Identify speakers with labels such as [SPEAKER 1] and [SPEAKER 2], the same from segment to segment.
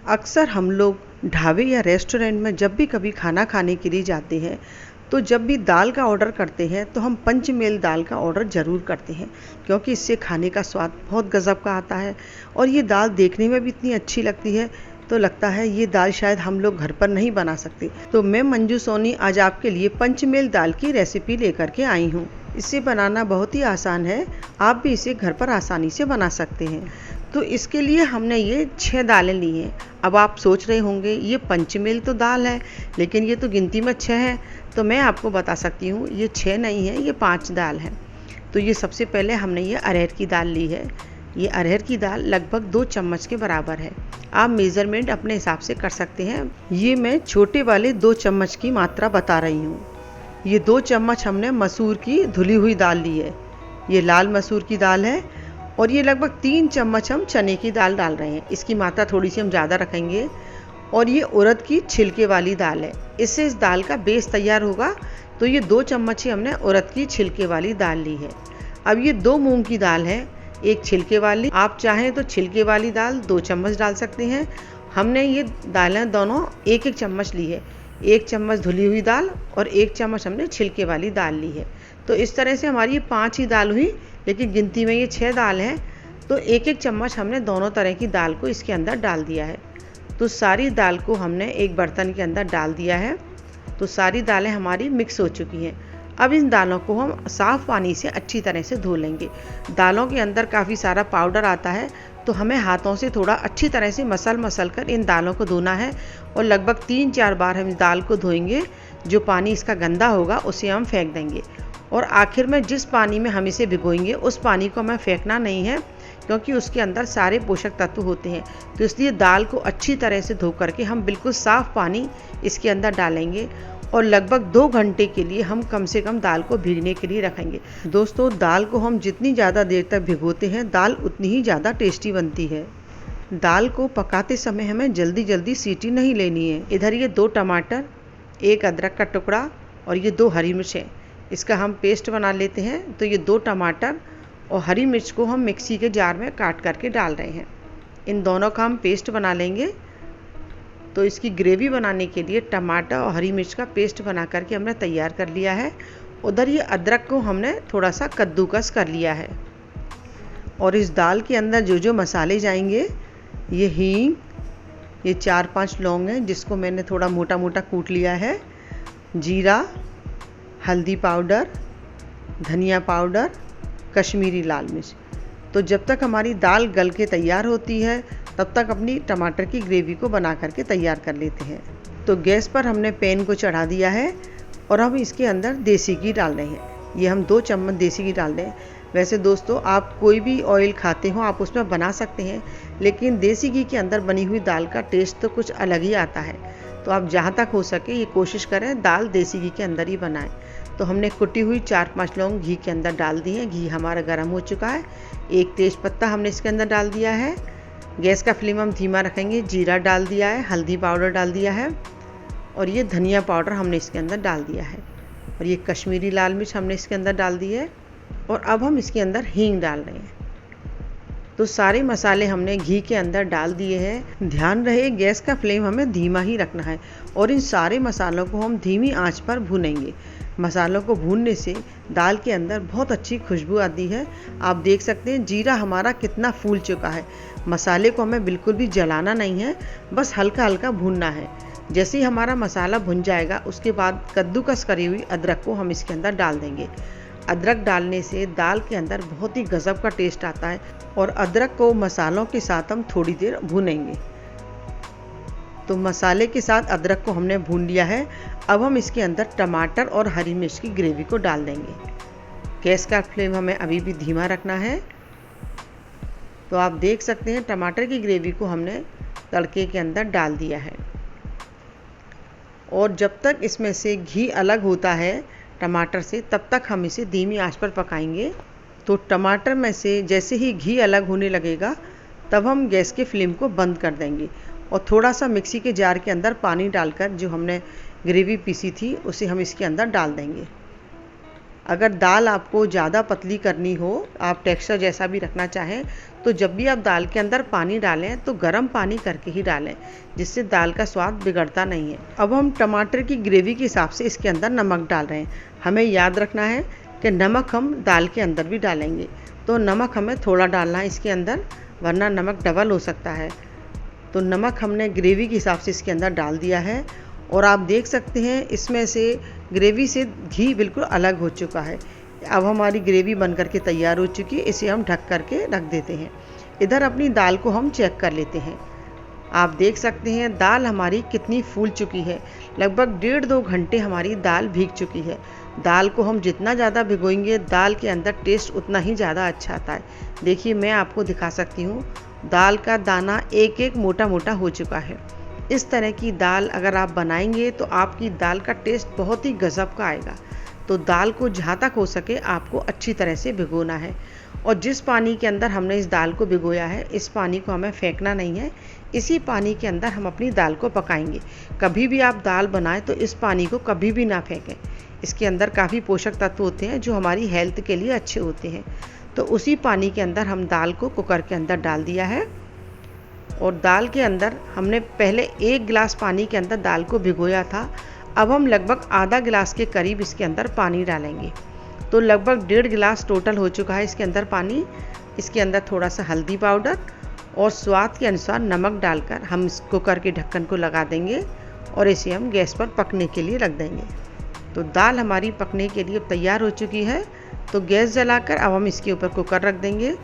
[SPEAKER 1] अक्सर हम लोग ढाबे या रेस्टोरेंट में जब भी कभी खाना खाने के लिए जाते हैं तो जब भी दाल का ऑर्डर करते हैं तो हम पंचमेल दाल का ऑर्डर ज़रूर करते हैं, क्योंकि इससे खाने का स्वाद बहुत गज़ब का आता है। और ये दाल देखने में भी इतनी अच्छी लगती है, तो लगता है ये दाल शायद हम लोग घर पर नहीं बना सकते। तो मैं मंजू सोनी आज आपके लिए पंचमेल दाल की रेसिपी लेकर के आई हूँ। इसे बनाना बहुत ही आसान है, आप भी इसे घर पर आसानी से बना सकते हैं। तो इसके लिए हमने ये 6 दालें ली हैं। अब आप सोच रहे होंगे ये पंचमेल तो दाल है, लेकिन ये तो गिनती में 6 है। तो मैं आपको बता सकती हूँ ये 6 नहीं है, ये 5 दाल है। तो ये सबसे पहले हमने ये अरहर की दाल ली है। ये अरहर की दाल लगभग 2 चम्मच के बराबर है। आप मेज़रमेंट अपने हिसाब से कर सकते हैं। ये मैं छोटे वाले 2 चम्मच की मात्रा बता रही हूँ। ये 2 चम्मच हमने मसूर की धुली हुई दाल ली है। ये लाल मसूर की दाल है। और ये लगभग 3 चम्मच हम चने की दाल डाल रहे हैं, इसकी मात्रा थोड़ी सी हम ज़्यादा रखेंगे। और ये उड़द की छिलके वाली दाल है, इससे इस दाल का बेस तैयार होगा। तो ये 2 चम्मच ही हमने उड़द की छिलके वाली दाल ली है। अब ये 2 मूंग की दाल है, एक छिलके वाली। आप चाहें तो छिलके वाली दाल 2 चम्मच डाल सकते हैं। हमने ये दालें दोनों 1-1 चम्मच ली है। 1 चम्मच धुली हुई दाल और 1 चम्मच हमने छिलके वाली दाल ली है। तो इस तरह से हमारी ये 5 ही दाल हुई, लेकिन गिनती में ये 6 दाल हैं। तो 1-1 चम्मच हमने दोनों तरह की दाल को इसके अंदर डाल दिया है। तो सारी दाल को हमने एक बर्तन के अंदर डाल दिया है। तो सारी दालें हमारी मिक्स हो चुकी हैं। अब इन दालों को हम साफ़ पानी से अच्छी तरह से धो लेंगे। दालों के अंदर काफ़ी सारा पाउडर आता है, तो हमें हाथों से थोड़ा अच्छी तरह से मसल कर इन दालों को धोना है। और लगभग 3-4 बार हम इस दाल को धोएंगे। जो पानी इसका गंदा होगा उसे हम फेंक देंगे। और आखिर में जिस पानी में हम इसे भिगोएंगे उस पानी को हमें फेंकना नहीं है, क्योंकि उसके अंदर सारे पोषक तत्व होते हैं। तो इसलिए दाल को अच्छी तरह से धो करके हम बिल्कुल साफ़ पानी इसके अंदर डालेंगे। और लगभग 2 घंटे के लिए हम कम से कम दाल को भीगने के लिए रखेंगे। दोस्तों, दाल को हम जितनी ज़्यादा देर तक भिगोते हैं दाल उतनी ही ज़्यादा टेस्टी बनती है। दाल को पकाते समय हमें जल्दी सीटी नहीं लेनी है। इधर ये 2 टमाटर, 1 अदरक का टुकड़ा और ये 2 हरी मिर्चें, इसका हम पेस्ट बना लेते हैं। तो ये 2 टमाटर और हरी मिर्च को हम मिक्सी के जार में काट करके डाल रहे हैं। इन दोनों का हम पेस्ट बना लेंगे। तो इसकी ग्रेवी बनाने के लिए टमाटर और हरी मिर्च का पेस्ट बना करके हमने तैयार कर लिया है। उधर ये अदरक को हमने थोड़ा सा कद्दूकस कर लिया है। और इस दाल के अंदर जो जो मसाले जाएंगे, ये हींग, ये 4-5 लौंग हैं जिसको मैंने थोड़ा मोटा मोटा कूट लिया है, जीरा, हल्दी पाउडर, धनिया पाउडर, कश्मीरी लाल मिर्च। तो जब तक हमारी दाल गल के तैयार होती है तब तक अपनी टमाटर की ग्रेवी को बना करके तैयार कर लेते हैं। तो गैस पर हमने पैन को चढ़ा दिया है और हम इसके अंदर देसी घी डाल रहे हैं। ये हम 2 चम्मच देसी घी डाल रहे हैं। वैसे दोस्तों, आप कोई भी ऑयल खाते हो आप उसमें बना सकते हैं, लेकिन देसी घी के अंदर बनी हुई दाल का टेस्ट तो कुछ अलग ही आता है। तो आप जहाँ तक हो सके ये कोशिश करें दाल देसी घी के अंदर ही बनाएं। तो हमने कुटी हुई 4-5 लौंग घी के अंदर डाल दी हैं। घी हमारा गर्म हो चुका है। 1 तेज पत्ता हमने इसके अंदर डाल दिया है। गैस का फ्लेम हम धीमा रखेंगे। जीरा डाल दिया है, हल्दी पाउडर डाल दिया है और ये धनिया पाउडर हमने इसके अंदर डाल दिया है। और ये कश्मीरी लाल मिर्च हमने इसके अंदर डाल दी है। और अब हम इसके अंदर हींग डाल रहे हैं। तो सारे मसाले हमने घी के अंदर डाल दिए हैं। ध्यान रहे गैस का फ्लेम हमें धीमा ही रखना है और इन सारे मसालों को हम धीमी आंच पर भूनेंगे। मसालों को भूनने से दाल के अंदर बहुत अच्छी खुशबू आती है। आप देख सकते हैं जीरा हमारा कितना फूल चुका है। मसाले को हमें बिल्कुल भी जलाना नहीं है, बस हल्का हल्का भूनना है। जैसे ही हमारा मसाला भुन जाएगा उसके बाद कद्दूकस करी हुई अदरक को हम इसके अंदर डाल देंगे। अदरक डालने से दाल के अंदर बहुत ही गजब का टेस्ट आता है। और अदरक को मसालों के साथ हम थोड़ी देर भूनेंगे। तो मसाले के साथ अदरक को हमने भून लिया है। अब हम इसके अंदर टमाटर और हरी मिर्च की ग्रेवी को डाल देंगे। गैस का फ्लेम हमें अभी भी धीमा रखना है। तो आप देख सकते हैं टमाटर की ग्रेवी को हमने तड़के के अंदर डाल दिया है। और जब तक इसमें से घी अलग होता है टमाटर से, तब तक हम इसे धीमी आंच पर पकाएंगे। तो टमाटर में से जैसे ही घी अलग होने लगेगा तब हम गैस के फ्लेम को बंद कर देंगे और थोड़ा सा मिक्सी के जार के अंदर पानी डालकर जो हमने ग्रेवी पीसी थी उसे हम इसके अंदर डाल देंगे। अगर दाल आपको ज़्यादा पतली करनी हो, आप टेक्सचर जैसा भी रखना चाहें, तो जब भी आप दाल के अंदर पानी डालें तो गर्म पानी करके ही डालें, जिससे दाल का स्वाद बिगड़ता नहीं है। अब हम टमाटर की ग्रेवी के हिसाब से इसके अंदर नमक डाल रहे हैं। हमें याद रखना है कि नमक हम दाल के अंदर भी डालेंगे, तो नमक हमें थोड़ा डालना है इसके अंदर, वरना नमक डबल हो सकता है। तो नमक हमने ग्रेवी के हिसाब से इसके अंदर डाल दिया है और आप देख सकते हैं इसमें से ग्रेवी से घी बिल्कुल अलग हो चुका है। अब हमारी ग्रेवी बन करके तैयार हो चुकी है, इसे हम ढक करके रख देते हैं। इधर अपनी दाल को हम चेक कर लेते हैं। आप देख सकते हैं दाल हमारी कितनी फूल चुकी है। लगभग 1.5-2 घंटे हमारी दाल भीग चुकी है। दाल को हम जितना ज़्यादा भिगोएंगे दाल के अंदर टेस्ट उतना ही ज़्यादा अच्छा आता है। देखिए मैं आपको दिखा सकती हूँ, दाल का दाना एक एक मोटा मोटा हो चुका है। इस तरह की दाल अगर आप बनाएंगे तो आपकी दाल का टेस्ट बहुत ही गज़ब का आएगा। तो दाल को जहाँ तक हो सके आपको अच्छी तरह से भिगोना है और जिस पानी के अंदर हमने इस दाल को भिगोया है, इस पानी को हमें फेंकना नहीं है। इसी पानी के अंदर हम अपनी दाल को पकाएंगे। कभी भी आप दाल बनाएं तो इस पानी को कभी भी ना फेंकें। इसके अंदर काफ़ी पोषक तत्व होते हैं जो हमारी हेल्थ के लिए अच्छे होते हैं। तो उसी पानी के अंदर हम दाल को कुकर के अंदर डाल दिया है और दाल के अंदर हमने पहले 1 गिलास पानी के अंदर दाल को भिगोया था। अब हम लगभग आधा गिलास के करीब इसके अंदर पानी डालेंगे। तो लगभग 1.5 गिलास टोटल हो चुका है इसके अंदर पानी। इसके अंदर थोड़ा सा हल्दी पाउडर और स्वाद के अनुसार नमक डालकर हम इस कुकर के ढक्कन को लगा देंगे और इसे हम गैस पर पकने के लिए रख देंगे। तो दाल हमारी पकने के लिए तैयार हो चुकी है। तो गैस जलाकर अब हम इसके ऊपर कुकर रख देंगे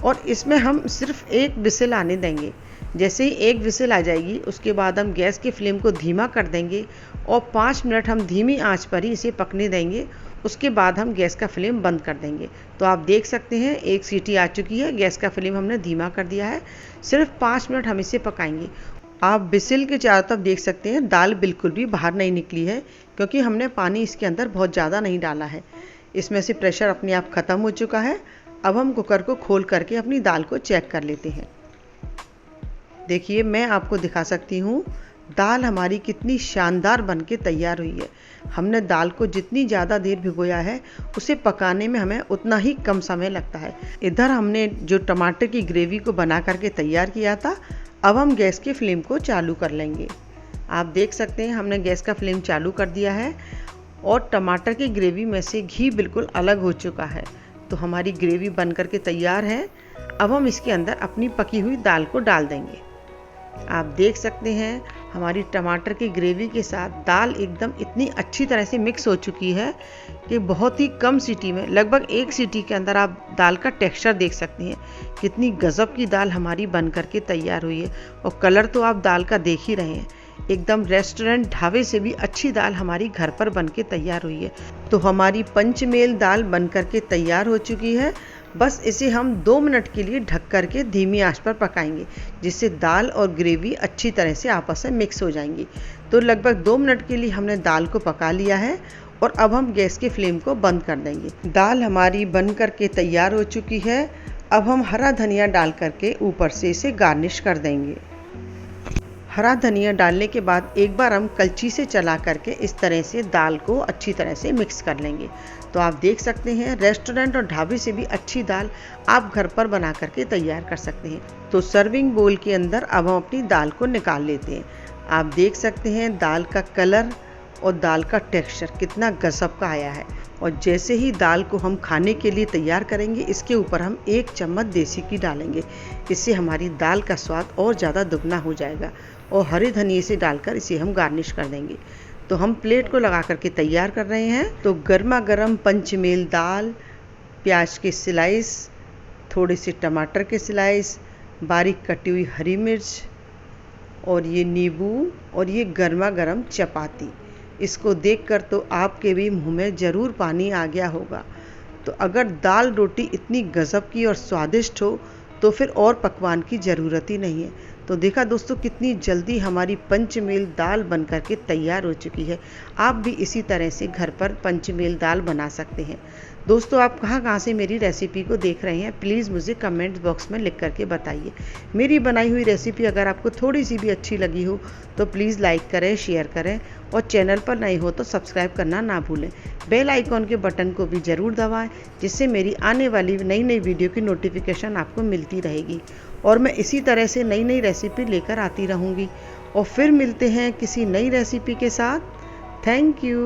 [SPEAKER 1] और इसमें हम सिर्फ 1 विसिल आने देंगे। जैसे ही 1 विसिल आ जाएगी उसके बाद हम गैस की फ्लेम को धीमा कर देंगे और 5 मिनट हम धीमी आंच पर ही इसे पकने देंगे। उसके बाद हम गैस का फ्लेम बंद कर देंगे। तो आप देख सकते हैं 1 सीटी आ चुकी है, गैस का फ्लेम हमने धीमा कर दिया है। सिर्फ 5 मिनट हम इसे पकाएंगे। आप विसिल के चारों तरफ देख सकते हैं दाल बिल्कुल भी बाहर नहीं निकली है, क्योंकि हमने पानी इसके अंदर बहुत ज़्यादा नहीं डाला है। इसमें से प्रेशर अपने आप ख़त्म हो चुका है। अब हम कुकर को खोल करके अपनी दाल को चेक कर लेते हैं। देखिए मैं आपको दिखा सकती हूँ दाल हमारी कितनी शानदार बनके तैयार हुई है। हमने दाल को जितनी ज़्यादा देर भिगोया है उसे पकाने में हमें उतना ही कम समय लगता है। इधर हमने जो टमाटर की ग्रेवी को बना करके तैयार किया था, अब हम गैस की फ्लेम को चालू कर लेंगे। आप देख सकते हैं हमने गैस का फ्लेम चालू कर दिया है और टमाटर की ग्रेवी में से घी बिल्कुल अलग हो चुका है। तो हमारी ग्रेवी बन करके तैयार है। अब हम इसके अंदर अपनी पकी हुई दाल को डाल देंगे। आप देख सकते हैं हमारी टमाटर की ग्रेवी के साथ दाल एकदम इतनी अच्छी तरह से मिक्स हो चुकी है कि बहुत ही कम सीटी में, लगभग 1 सीटी के अंदर आप दाल का टेक्सचर देख सकते हैं। कितनी गज़ब की दाल हमारी बन करके तैयार हुई है और कलर तो आप दाल का देख ही रहे हैं। एकदम रेस्टोरेंट ढाबे से भी अच्छी दाल हमारी घर पर बनके तैयार हुई है। तो हमारी पंचमेल दाल बन करके तैयार हो चुकी है। बस इसे हम 2 मिनट के लिए ढक करके धीमी आंच पर पकाएंगे, जिससे दाल और ग्रेवी अच्छी तरह से आपस में मिक्स हो जाएंगी। तो लगभग 2 मिनट के लिए हमने दाल को पका लिया है और अब हम गैस की फ्लेम को बंद कर देंगे। दाल हमारी बन करके तैयार हो चुकी है। अब हम हरा धनिया डाल करके ऊपर से इसे गार्निश कर देंगे। हरा धनिया डालने के बाद एक बार हम कलची से चला करके इस तरह से दाल को अच्छी तरह से मिक्स कर लेंगे। तो आप देख सकते हैं रेस्टोरेंट और ढाबे से भी अच्छी दाल आप घर पर बना करके तैयार कर सकते हैं। तो सर्विंग बोल के अंदर अब हम अपनी दाल को निकाल लेते हैं। आप देख सकते हैं दाल का कलर और दाल का टेक्सचर कितना गजब का आया है। और जैसे ही दाल को हम खाने के लिए तैयार करेंगे, इसके ऊपर हम 1 चम्मच देसी घी डालेंगे। इससे हमारी दाल का स्वाद और ज़्यादा दुगना हो जाएगा। और हरे धनिए से डालकर इसे हम गार्निश कर देंगे। तो हम प्लेट को लगा करके तैयार कर रहे हैं। तो गर्मा गर्म पंचमेल दाल, प्याज के स्लाइस, थोड़े से टमाटर के स्लाइस, बारीक कटी हुई हरी मिर्च और ये नींबू और ये गर्मा गर्म चपाती, इसको देखकर तो आपके भी मुंह में ज़रूर पानी आ गया होगा। तो अगर दाल रोटी इतनी गज़ब की और स्वादिष्ट हो तो फिर और पकवान की ज़रूरत ही नहीं है। तो देखा दोस्तों कितनी जल्दी हमारी पंचमेल दाल बन करके तैयार हो चुकी है। आप भी इसी तरह से घर पर पंचमेल दाल बना सकते हैं। दोस्तों आप कहाँ से मेरी रेसिपी को देख रहे हैं, प्लीज़ मुझे कमेंट बॉक्स में लिख करके बताइए। मेरी बनाई हुई रेसिपी अगर आपको थोड़ी सी भी अच्छी लगी हो तो प्लीज़ लाइक करें, शेयर करें और चैनल पर नए हो तो सब्सक्राइब करना ना भूलें। बेल आइकॉन के बटन को भी ज़रूर दबाएं, जिससे मेरी आने वाली नई नई वीडियो की नोटिफिकेशन आपको मिलती रहेगी। और मैं इसी तरह से नई नई रेसिपी लेकर आती रहूँगी। और फिर मिलते हैं किसी नई रेसिपी के साथ। Thank you.